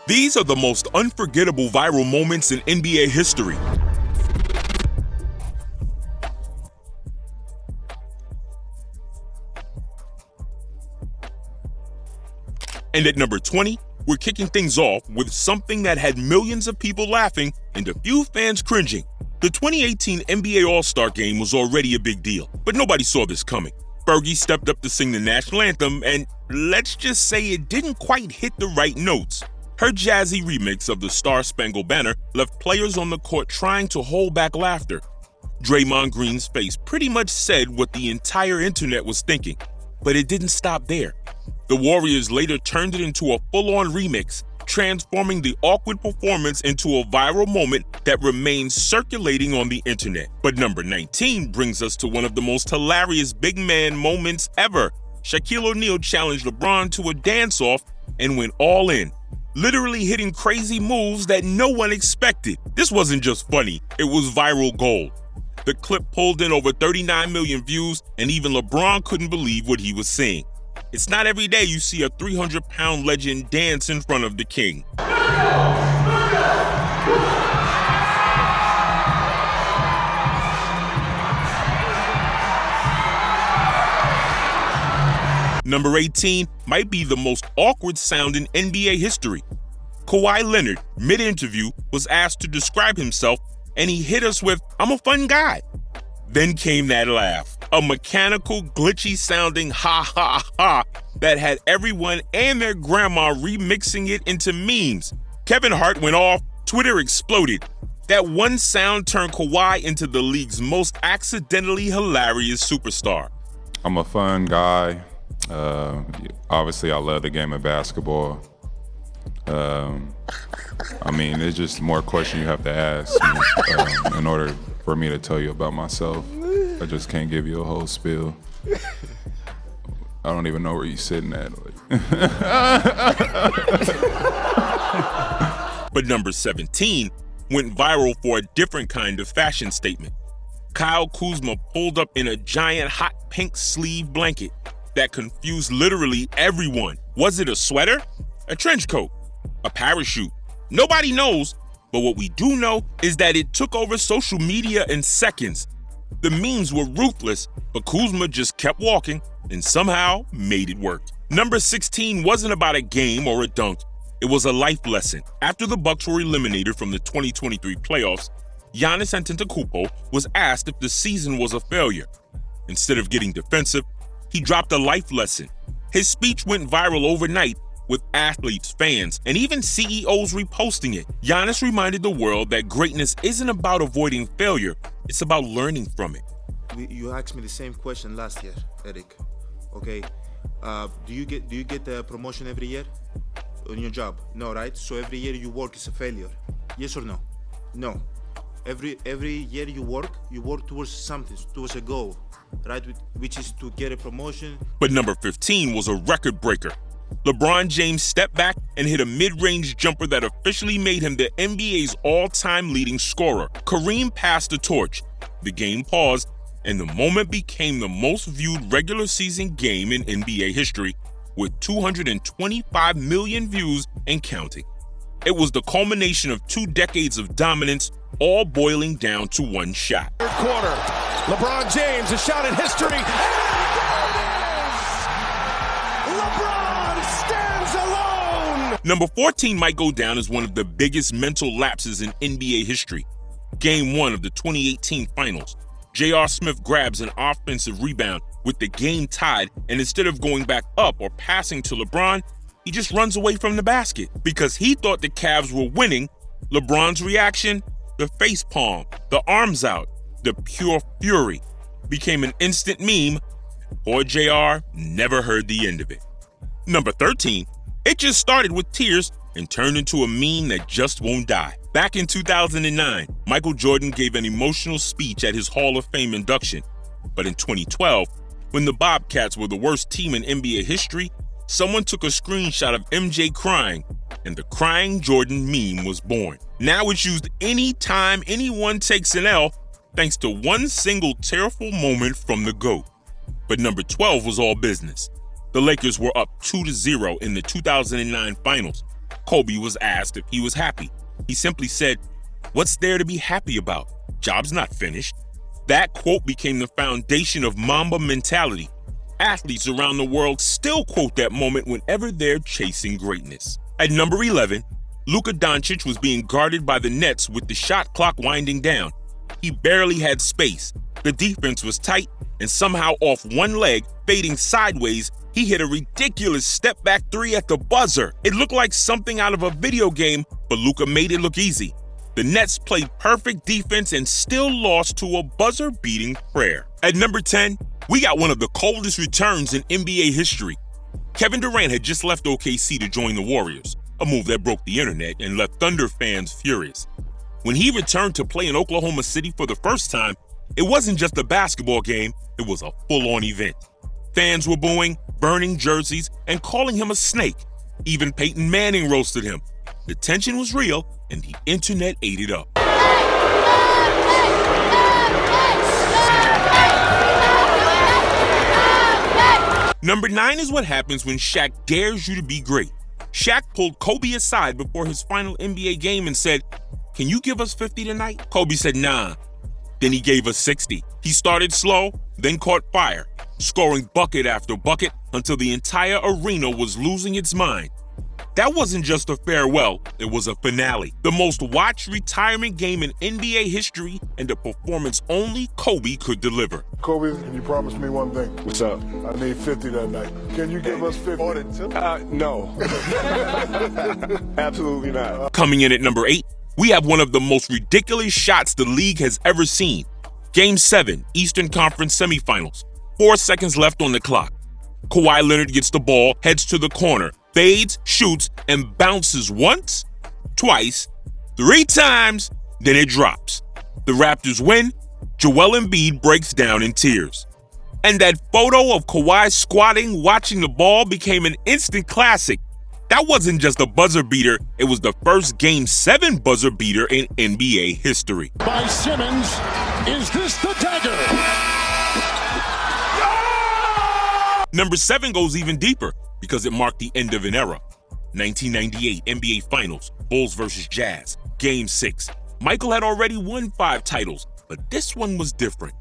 These are the most unforgettable viral moments in NBA history. And at number 20, we're kicking things off with something that had millions of people laughing and a few fans cringing. The 2018 NBA All-Star Game was already a big deal, but nobody saw this coming. Fergie stepped up to sing the national anthem, and let's just say it didn't quite hit the right notes. Her jazzy remix of the Star-Spangled Banner left players on the court trying to hold back laughter. Draymond Green's face pretty much said what the entire internet was thinking, but it didn't stop there. The Warriors later turned it into a full-on remix, transforming the awkward performance into a viral moment that remains circulating on the internet. But number 19 brings us to one of the most hilarious big man moments ever. Shaquille O'Neal challenged LeBron to a dance-off and went all in, literally hitting crazy moves that no one expected. This wasn't just funny, it was viral gold. The clip pulled in over 39 million views, and even LeBron couldn't believe what he was seeing. It's not every day you see a 300-pound legend dance in front of the king. Number 18 might be the most awkward sound in NBA history. Kawhi Leonard, mid-interview, was asked to describe himself, and he hit us with, "I'm a fun guy." Then came that laugh, a mechanical, glitchy-sounding ha ha ha that had everyone and their grandma remixing it into memes. Kevin Hart went off, Twitter exploded. That one sound turned Kawhi into the league's most accidentally hilarious superstar. I'm a fun guy. Obviously, I love the game of basketball. There's just more questions you have to ask me, in order for me to tell you about myself. I just can't give you a whole spiel. I don't even know where you're sitting at. But number 17 went viral for a different kind of fashion statement. Kyle Kuzma pulled up in a giant hot pink sleeve blanket that confused literally everyone. Was it a sweater? A trench coat? A parachute? Nobody knows, but what we do know is that it took over social media in seconds. The memes were ruthless, but Kuzma just kept walking and somehow made it work. Number 16 wasn't about a game or a dunk. It was a life lesson. After the Bucks were eliminated from the 2023 playoffs, Giannis Antetokounmpo was asked if the season was a failure. Instead of getting defensive, he dropped a life lesson. His speech went viral overnight, with athletes, fans, and even CEOs reposting it. Giannis reminded the world that greatness isn't about avoiding failure, it's about learning from it. You asked me the same question last year, Eric. Okay, do you get the promotion every year on your job? No, right? So every year you work is a failure. Yes or no? No. Every year you work towards something, towards a goal, right? Which is to get a promotion. But number 15 was a record breaker. LeBron James stepped back and hit a mid-range jumper that officially made him the NBA's all-time leading scorer. Kareem passed the torch. The game paused, and the moment became the most viewed regular season game in NBA history, with 225 million views and counting. It was the culmination of 2 decades of dominance, all boiling down to one shot. Third quarter, LeBron James, a shot in history. Number 14 might go down as one of the biggest mental lapses in NBA history. Game 1 of the 2018 Finals. J.R. Smith grabs an offensive rebound with the game tied, and instead of going back up or passing to LeBron, he just runs away from the basket. Because he thought the Cavs were winning, LeBron's reaction, the face palm, the arms out, the pure fury, became an instant meme. Poor JR never heard the end of it. Number 13, it just started with tears and turned into a meme that just won't die. Back in 2009, Michael Jordan gave an emotional speech at his Hall of Fame induction. But in 2012, when the Bobcats were the worst team in NBA history, someone took a screenshot of MJ crying, and the Crying Jordan meme was born. Now it's used anytime anyone takes an L, thanks to one single tearful moment from the GOAT. But number 12 was all business. The Lakers were up 2-0 in the 2009 Finals. Kobe was asked if he was happy. He simply said, "What's there to be happy about? Job's not finished." That quote became the foundation of Mamba mentality. Athletes around the world still quote that moment whenever they're chasing greatness. At number 11, Luka Doncic was being guarded by the Nets with the shot clock winding down. He barely had space. The defense was tight, and somehow off one leg, fading sideways, he hit a ridiculous step-back three at the buzzer. It looked like something out of a video game, but Luka made it look easy. The Nets played perfect defense and still lost to a buzzer-beating prayer. At number 10, we got one of the coldest returns in NBA history. Kevin Durant had just left OKC to join the Warriors, a move that broke the internet and left Thunder fans furious. When he returned to play in Oklahoma City for the first time, it wasn't just a basketball game, it was a full-on event. Fans were booing, burning jerseys, and calling him a snake. Even Peyton Manning roasted him. The tension was real, and the internet ate it up. Number 9 is what happens when Shaq dares you to be great. Shaq pulled Kobe aside before his final NBA game and said, "Can you give us 50 tonight?" Kobe said, "Nah." Then he gave us 60. He started slow, then caught fire, scoring bucket after bucket until the entire arena was losing its mind. That wasn't just a farewell, it was a finale. The most watched retirement game in NBA history and a performance only Kobe could deliver. Kobe, can you promise me one thing? What's up? I need 50 that night. Can you give us 50? No. Absolutely not. Coming in at number 8, we have one of the most ridiculous shots the league has ever seen. Game 7, Eastern Conference semifinals. 4 seconds left on the clock. Kawhi Leonard gets the ball, heads to the corner, fades, shoots, and bounces once, twice, 3 times, then it drops. The Raptors win. Joel Embiid breaks down in tears. And that photo of Kawhi squatting, watching the ball became an instant classic. That wasn't just a buzzer beater, it was the first Game 7 buzzer beater in NBA history. By Simmons, is this the dagger? Number 7 goes even deeper because it marked the end of an era. 1998 NBA Finals, Bulls versus Jazz, Game 6. Michael had already won 5 titles, but this one was different.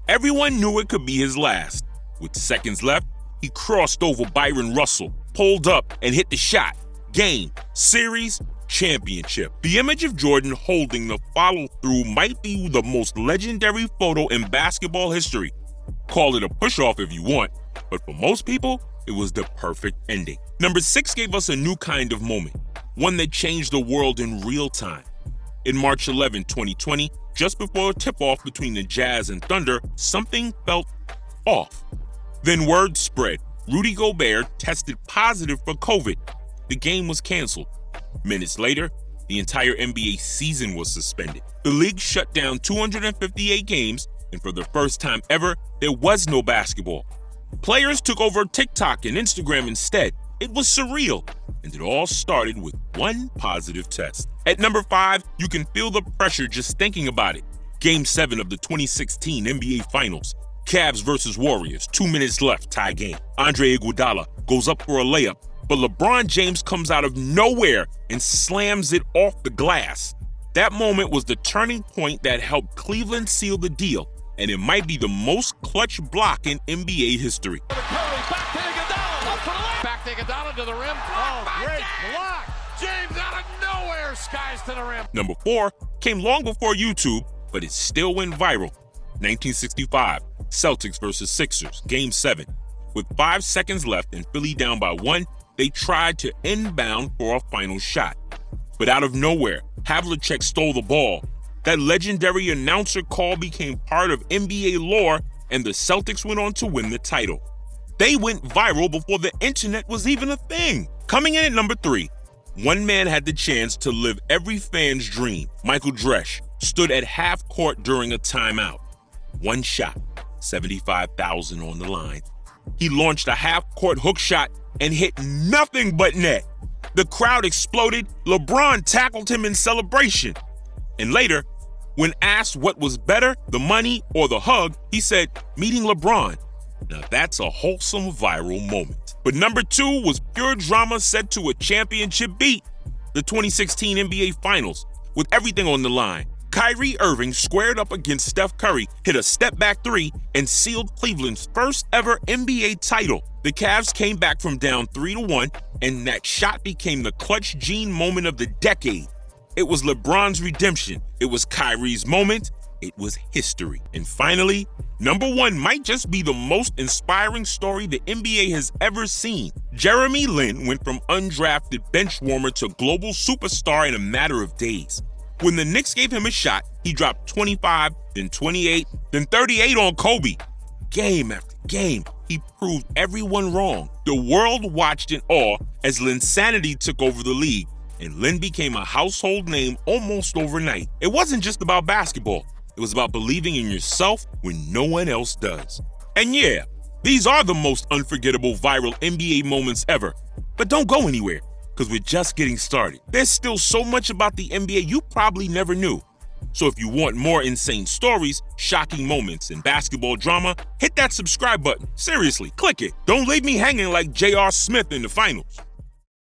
Everyone knew it could be his last. With seconds left, he crossed over Byron Russell, pulled up, and hit the shot. Game, series, championship. The image of Jordan holding the follow-through might be the most legendary photo in basketball history. Call it a push-off if you want, but for most people, it was the perfect ending. Number 6 gave us a new kind of moment, one that changed the world in real time. In March 11, 2020, just before a tip-off between the Jazz and Thunder, something felt off. Then word spread. Rudy Gobert tested positive for COVID. The game was canceled. Minutes later, the entire NBA season was suspended. The league shut down 258 games, and for the first time ever, there was no basketball. Players took over TikTok and Instagram instead. It was surreal, and it all started with one positive test. At number 5, you can feel the pressure just thinking about it. Game 7 of the 2016 NBA Finals. Cavs versus Warriors, 2 minutes left, tie game. Andre Iguodala goes up for a layup, but LeBron James comes out of nowhere and slams it off the glass. That moment was the turning point that helped Cleveland seal the deal, and it might be the most clutch block in NBA history. Back to Iguodala to the rim. Oh, great block. James out of nowhere, skies to the rim. Number 4 came long before YouTube, but it still went viral. 1965, Celtics versus Sixers, Game 7. With 5 seconds left and Philly down by 1, they tried to inbound for a final shot. But out of nowhere, Havlicek stole the ball. That legendary announcer call became part of NBA lore, and the Celtics went on to win the title. They went viral before the internet was even a thing. Coming in at number 3, one man had the chance to live every fan's dream. Michael Dresch stood at half court during a timeout. One shot, 75,000 on the line. He launched a half-court hook shot and hit nothing but net. The crowd exploded. LeBron tackled him in celebration. And later, when asked what was better, the money or the hug, he said, meeting LeBron. Now that's a wholesome viral moment. But number 2 was pure drama set to a championship beat. the 2016 NBA Finals. With everything on the line, Kyrie Irving squared up against Steph Curry, hit a step-back three, and sealed Cleveland's first ever NBA title. The Cavs came back from down 3-1, and that shot became the clutch gene moment of the decade. It was LeBron's redemption. It was Kyrie's moment. It was history. And finally, number one might just be the most inspiring story the NBA has ever seen. Jeremy Lin went from undrafted bench warmer to global superstar in a matter of days. When the Knicks gave him a shot, he dropped 25, then 28, then 38 on Kobe. Game after game, he proved everyone wrong. The world watched in awe as Linsanity took over the league, and Lin became a household name almost overnight. It wasn't just about basketball. It was about believing in yourself when no one else does. And yeah, these are the most unforgettable viral NBA moments ever. But don't go anywhere, because we're just getting started. There's still so much about the NBA you probably never knew. So if you want more insane stories, shocking moments, and basketball drama, hit that subscribe button. Seriously, click it. Don't leave me hanging like J.R. Smith in the finals.